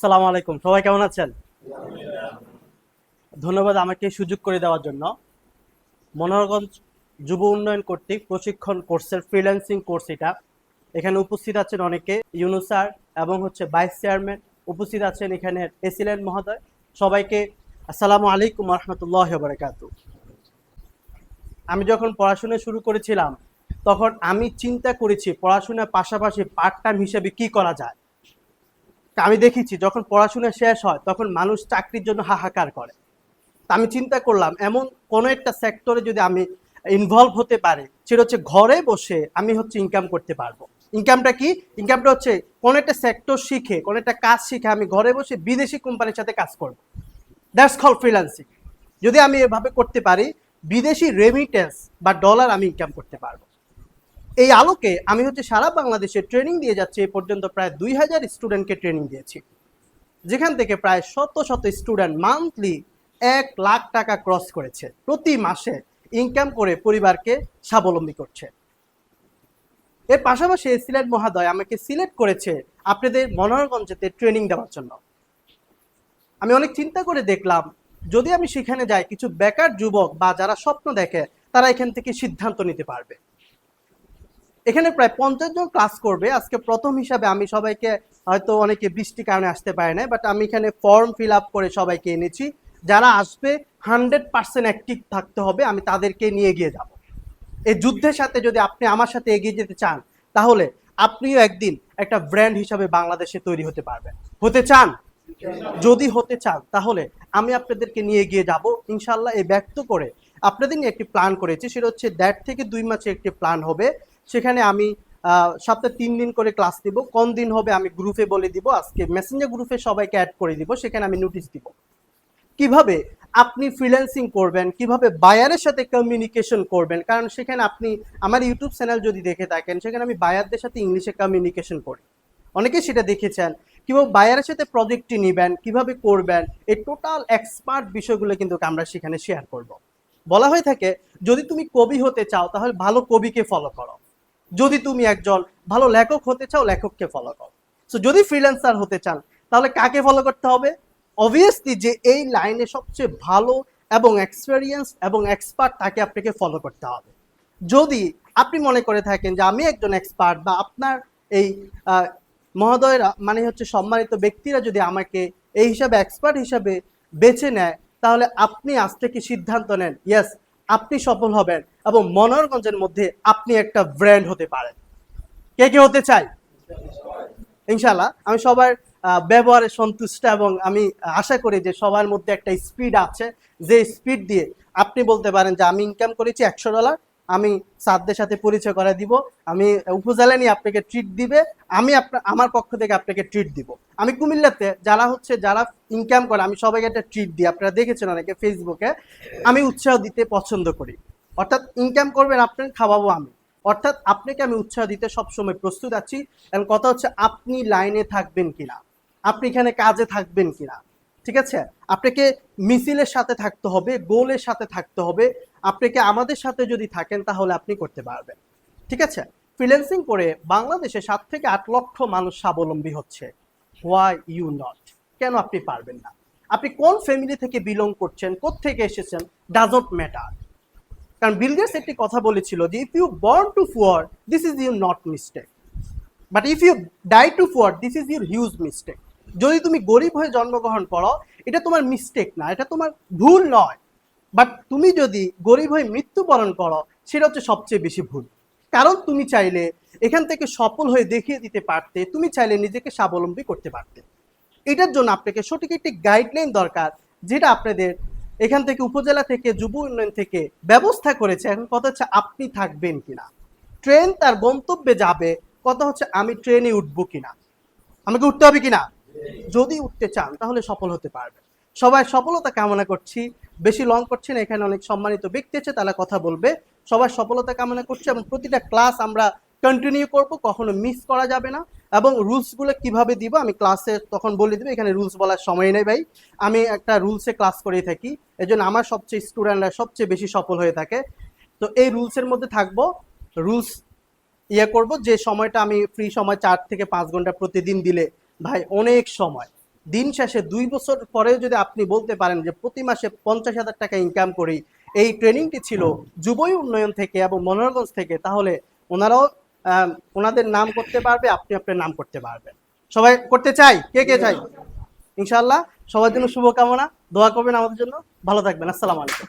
আসসালামু আলাইকুম, সবাই কেমন আছেন? ধন্যবাদ আমাকে সুযোগ করে দেওয়ার জন্য। মনোহরগঞ্জ যুব উন্নয়ন কর্তৃক প্রশিক্ষণ কোর্সের ফ্রিল্যান্সিং কোর্স এটা। এখানে উপস্থিত আছেন অনেকে, ইউনূস স্যার এবং ভাইস চেয়ারম্যান উপস্থিত আছেন এখানে, এসিল্যান্ড মহোদয়। সবাইকে আসসালামু আলাইকুম ওয়া রাহমাতুল্লাহি ওয়া বারাকাতুহু। আমি যখন পড়াশোনা শুরু করেছিলাম তখন আমি চিন্তা করেছি পড়াশোনার পাশাপাশি পার্ট টাইম হিসেবে কি করা যায়। আমি দেখেছি যখন পড়াশোনা শেষ হয় তখন মানুষ চাকরির জন্য হাহাকার করে। তা আমি চিন্তা করলাম এমন কোনো একটা সেক্টরে যদি আমি ইনভলভ হতে পারি, সেটা হচ্ছে ঘরে বসে আমি ইনকাম করতে পারবো। ইনকামটা কি? ইনকামটা হচ্ছে কোনো একটা সেক্টর শিখে, কোনো একটা কাজ শিখে আমি ঘরে বসে বিদেশি কোম্পানির সাথে কাজ করব। That's call freelancing. যদি আমি এভাবে করতে পারি, বিদেশি রেমিটেন্স বা ডলার আমি ইনকাম করতে পারবো। এই আলোকে আমি সারা বাংলাদেশে ট্রেনিং দিয়ে যাচ্ছি। এ পর্যন্ত প্রায় 2000 স্টুডেন্টকে ট্রেনিং দিয়েছি, যেখান থেকে প্রায় শত শত স্টুডেন্ট মান্থলি 1 লাখ টাকা ক্রস করেছে, প্রতি মাসে ইনকাম করে পরিবারকে স্বাবলম্বী করছে। এর পাশাপাশি সিলেট মহোদয় আমাকে সিলেক্ট করেছে আপনাদের মনোহরগঞ্জেতে ট্রেনিং দেওয়ার জন্য। আমি অনেক চিন্তা করে দেখলাম যদি আমি সেখানে যাই, কিছু বেকার যুবক বা যারা স্বপ্ন দেখে তারা এখান থেকে সিদ্ধান্ত নিতে পারবে। এখানে প্রায় 50 জন ক্লাস করবে। আজকে প্রথম হিসাবে আমি সবাইকে, হয়তো অনেকে বৃষ্টির কারণে আসতে পারে না, বাট আমি এখানে ফর্ম ফিল আপ করে সবাইকে এনেছি। যারা আসবে 100% অ্যাক্টিভ থাকতে হবে, আমি তাদেরকে নিয়ে গিয়ে যাব। এই যুদ্ধের সাথে যদি আপনি আমার সাথে এগিয়ে যেতে চান, তাহলে আপনিও একদিন একটা ব্র্যান্ড হিসাবে বাংলাদেশে তৈরি হতে পারবেন। হতে চান? যদি হতে চান তাহলে আমি আপনাদেরকে নিয়ে গিয়ে যাব ইনশাল্লাহ। এই ব্যক্ত করে আপনাদের নিয়ে একটি প্ল্যান করেছি, সেটা হচ্ছে 1.5 থেকে 2 মাসের একটি প্ল্যান হবে। সেখানে আমি সপ্তাহে 3 দিন করে ক্লাস দিব। কোন দিন হবে আমি গ্রুপে বলে দিব, আজকে মেসেঞ্জার গ্রুপে সবাইকে অ্যাড করে দিব, সেখানে আমি নোটিশ দিব কিভাবে আপনি ফ্রিল্যান্সিং করবেন, কিভাবে বায়ারের সাথে কমিউনিকেশন করবেন। কারণ সেখানে আপনি আমার ইউটিউব চ্যানেল যদি দেখে থাকেন, সেখানে আমি বায়ারদের সাথে ইংলিশে কমিউনিকেশন করি, অনেকেই সেটা দেখেছেন। কিভাবে বায়ারের সাথে প্রজেক্টটি নেবেন, কিভাবে করবেন, এই টোটাল এক্সপার্ট বিষয়গুলো কিন্তু আমরা সেখানে শেয়ার করব। বলা হয়ে থাকে যদি তুমি কবি হতে চাও তাহলে ভালো কবিকে ফলো করো, যদি তুমি একজন ভালো লেখক হতে চাও লেখককে ফলো করো। সো যদি ফ্রিল্যান্সার হতে চান তাহলে কাকে ফলো করতে হবে? অবভিয়াসলি যে এই লাইনে সবচেয়ে ভালো এবং এক্সপেরিয়েন্স এবং এক্সপার্ট, তাকে আপনাকে ফলো করতে হবে। যদি আপনি মনে করে থাকেন যে আমি একজন এক্সপার্ট, বা আপনার এই মহোদয়রা মানে সম্মানিত ব্যক্তিরা যদি আমাকে এই হিসাবে এক্সপার্ট হিসাবে বেছে নেয়, তাহলে আপনি আজ থেকে সিদ্ধান্ত নেন, ইয়েস আপনি সফল হবেন এবং মনোহরগঞ্জের মধ্যে আপনি একটা ব্র্যান্ড হতে পারেন। কে কে হতে চাই? ইনশাল্লাহ আমি সবার ব্যবহারে সন্তুষ্ট, এবং আমি আশা করি যে সবার মধ্যে একটা স্পিড আছে, যে স্পিড দিয়ে আপনি বলতে পারেন যে আমি ইনকাম করেছি $100, আমি সাদদের সাথে পরিচয় করে দিব, আমি উপজেলা নিয়ে আপনাকে ট্রিট দিবে, আমি আমার পক্ষ থেকে আপনাকে ট্রিট দিব। আমি কুমিল্লাতে যারা ইনকাম করে আমি সবাইকে একটা ট্রিট দিই, আপনারা দেখেছেন অনেকে ফেসবুকে। আমি উৎসাহ দিতে পছন্দ করি, অর্থাৎ ইনকাম করবেন আপনি, খাওয়াবো আমি, অর্থাৎ আপনাকে আমি উৎসাহ দিতে সবসময় প্রস্তুত আছি। এবং কথা হচ্ছে আপনি লাইনে থাকবেন কিনা, আপনি এখানে কাজে থাকবেন কিনা, ঠিক আছে? আপনাকে মিছিলের সাথে থাকতে হবে, গোলের সাথে থাকতে হবে। আপনাকে আমাদের সাথে যদি থাকেন তাহলে আপনি করতে পারবেন, ঠিক আছে? ফ্রিল্যান্সিং করে বাংলাদেশে 7 থেকে 8 লক্ষ মানুষ স্বাবলম্বী হচ্ছে। Why you not? কেন আপনি পারবেন না? আপনি কোন ফ্যামিলি থেকে বিলং করছেন, কোত্থেকে এসেছেন, ডাজন্ট ম্যাটার। কারণ বিল গেটস একটি কথা বলেছিল যে if you born to poor this is your not mistake, but if you die to poor this is your huge mistake. যদি তুমি গরিব হয়ে জন্মগ্রহণ করো এটা তোমার মিস্টেক না, এটা তোমার ভুল নয়, বাট তুমি যদি গরিব হয়ে মৃত্যুবরণ করো সেটা হচ্ছে সবচেয়ে বেশি ভুল। কারণ তুমি চাইলে এখান থেকে সফল হয়ে দেখিয়ে দিতে পারতে, তুমি চাইলে নিজেকে স্বাবলম্বী করতে পারতে। এটার জন্য আপনাকে সঠিক একটি গাইডলাইন দরকার, যেটা আপনাদের এখান থেকে উপজেলা থেকে যুব উন্নয়ন থেকে ব্যবস্থা করেছে। এখন কথা হচ্ছে আপনি থাকবেন কিনা। ট্রেন তার গন্তব্যে যাবে, কথা হচ্ছে আমি ট্রেনে উঠবো কিনা, আমাকে উঠতে হবে কিনা। যদি উঠতে চান তাহলে সফল হতে পারবেন। সবাই সফলতা কামনা করছি, বেশি লং করছি না, এখানে অনেক সম্মানিত ব্যক্তি আছে তারা কথা বলবে। সবার সফলতা কামনা করছি এবং প্রতিটা ক্লাস আমরা কন্টিনিউ করব, কখনো মিস করা যাবে না। এবং রুলসগুলো কিভাবে দিব আমি ক্লাসে তখন বলে দিব, এখানে রুলস বলার সময় নেই ভাই, আমি একটা রুলসে ক্লাস করেই থাকি, এজন্য আমার সবচেয়ে স্টুডেন্টরা সবচেয়ে বেশি সফল হয়ে থাকে। তো এই রুলসের মধ্যে থাকবো, রুলস করব। যে সময়টা আমি ফ্রি সময় 4 থেকে 5 ঘন্টা প্রতিদিন দিলে ভাই অনেক সময়, দিন শেষে 2 বছর পরেও যদি আপনি বলতে পারেন যে প্রতি মাসে 50,000 টাকা ইনকাম করি, এই ট্রেনিংটি ছিল যুব উন্নয়ন থেকে এবং মনোহরগঞ্জ থেকে, তাহলে ওনারাও ওনাদের নাম করতে পারবে, আপনি আপনার নাম করতে পারবেন। সবাই করতে চাই? কে কে চাই? ইনশাআল্লাহ সবার জন্য শুভকামনা, দোয়া করবেন আমাদের জন্য। ভালো থাকবেন। আসসালামু আলাইকুম।